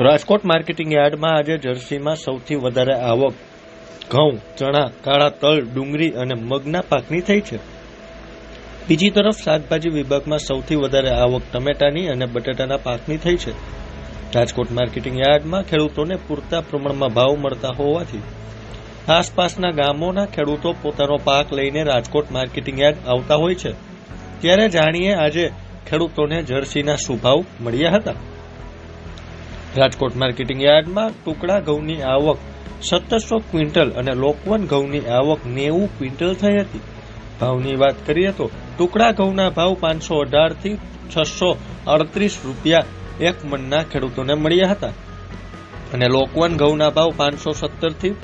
Rajkot marketing યાર્ડમાં આજે જર્સીમાં સૌથી વધારે આવક ઘઉં, ચણા, કાળા તલ, ડુંગળી અને મગના પાકની થઈ છે. બીજી તરફ શાકભાજી વિભાગમાં સૌથી વધારે આવક ટમેટાની અને બટાટાના પાકની થઈ છે. રાજકોટ માર્કેટિંગ યાર્ડમાં ખેડૂતોને પૂરતા પ્રમાણમાં ભાવ મળતા હોવાથી આસપાસના ગામોના ખેડૂતો પોતાનો પાક લઈને રાજકોટ માર્કેટિંગ યાર્ડ આવતા હોય છે. ત્યારે જાણીએ આજે ખેડૂતોને જર્સીના શું ભાવ મળ્યા હતા. રાજકોટ માર્કેટિંગ યાર્ડમાં ટુકડા ઘઉંની આવક 1700 ક્વિન્ટલ અને લોકવન ઘઉંની આવક 90 ક્વિન્ટલ થઈ હતી. ભાવની વાત કરીએ તો ટુકડા ઘઉંના ભાવ 518 થી 638 રૂપિયા એક મણના ખેડૂતોને મળ્યા હતા અને લોકવન ઘઉંના ભાવ 517 થી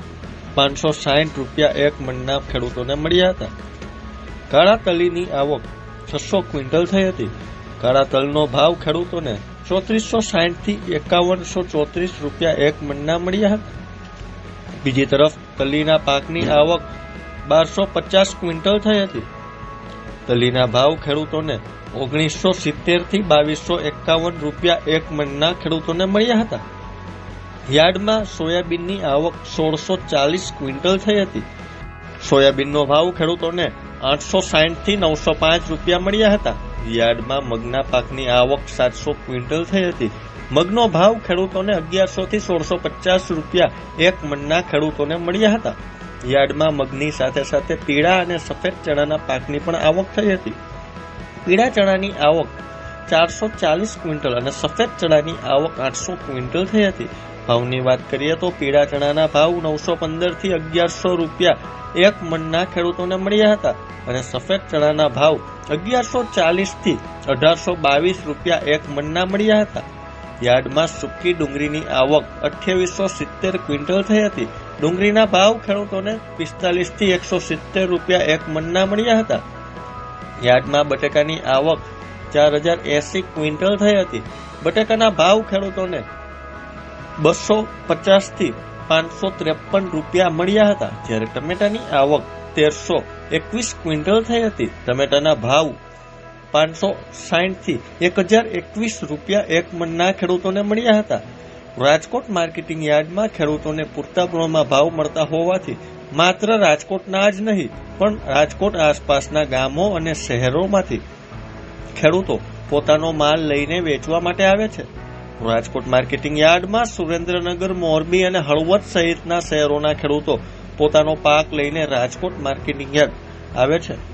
560 રૂપિયા એક મણના ખેડૂતોને મળ્યા હતા. કાળા તલીની આવક 600 ક્વિન્ટલ થઈ હતી. કાળા તલનો ભાવ ખેડૂતોને 3460 થી 5134 રૂપિયા એક મણના મળ્યા હતા. બીજી તરફ તલીના પાકની આવક 1250 ક્વિન્ટલ થઈ હતી. તલીના ભાવ ખેડૂતોને 1970 થી 2251 રૂપિયા એક મણના ખેડૂતોને મળ્યા હતા. યાર્ડમાં સોયાબીનની આવક 1640 ક્વિન્ટલ થઈ હતી. સોયાબીનનો ભાવ ખેડૂતોને 860 થી 905 રૂપિયા મળ્યા હતા. યાર્ડમાં મગના પાકની આવક 700 ક્વિન્ટલ થઈ હતી. મગનો ભાવ ખેડૂતોને 1100 થી 1650 રૂપિયા એક મણના ખેડૂતોને મળ્યા હતા. યાર્ડમાં મગની સાથે સાથે પીળા અને સફેદ ચણાના પાકની પણ આવક થઈ હતી. પીળા ચણાની આવક 440 ક્વિન્ટલ અને સફેદ ચણાની આવક 800 ક્વિન્ટલ થઈ હતી. ભાવની વાત કરીએ તો પીળા ચણાના ભાવ 915 થી 1100 રૂપિયા એક મણના ખેડૂતોને મળ્યા હતા અને સફેદ ચણાના ભાવ 1140 થી 1822 રૂપિયા એક મણના મળ્યા હતા. યાર્ડમાં સૂકી ડુંગળીની આવક 2870 ક્વિન્ટલ થઈ હતી. ડુંગળીના ભાવ ખેડૂતોને 45 થી 170 રૂપિયા એક મણના મળ્યા હતા. યાર્ડમાં બટાકાની આવક 4080 ક્વિન્ટલ થઈ હતી. બટાકાના ભાવ ખેડૂતોને 250 થી 553 રૂપિયા મળ્યા હતા. જ્યારે ટમેટાની આવક 1321 ક્વિન્ટલ થઈ હતી. ટમેટાના ભાવ 560 થી 1021 રૂપિયા એક મણના ખેડૂતોને મળ્યા હતા. રાજકોટ માર્કેટિંગ યાર્ડમાં ખેડૂતોને પૂરતા પ્રમાણમાં ભાવ મળતા હોવાથી માત્ર રાજકોટના જ નહીં પણ રાજકોટ આસપાસના ગામો અને શહેરોમાંથી ખેડૂતો પોતાનો માલ લઈને વેચવા માટે આવે છે. રાજકોટ માર્કેટિંગ યાર્ડમાં સુરેન્દ્રનગર, મોરબી અને હળવદ સહિતના શહેરોના ખેડૂતો પોતાનો પાક લઈને રાજકોટ માર્કેટિંગ યાર્ડ આવે છે.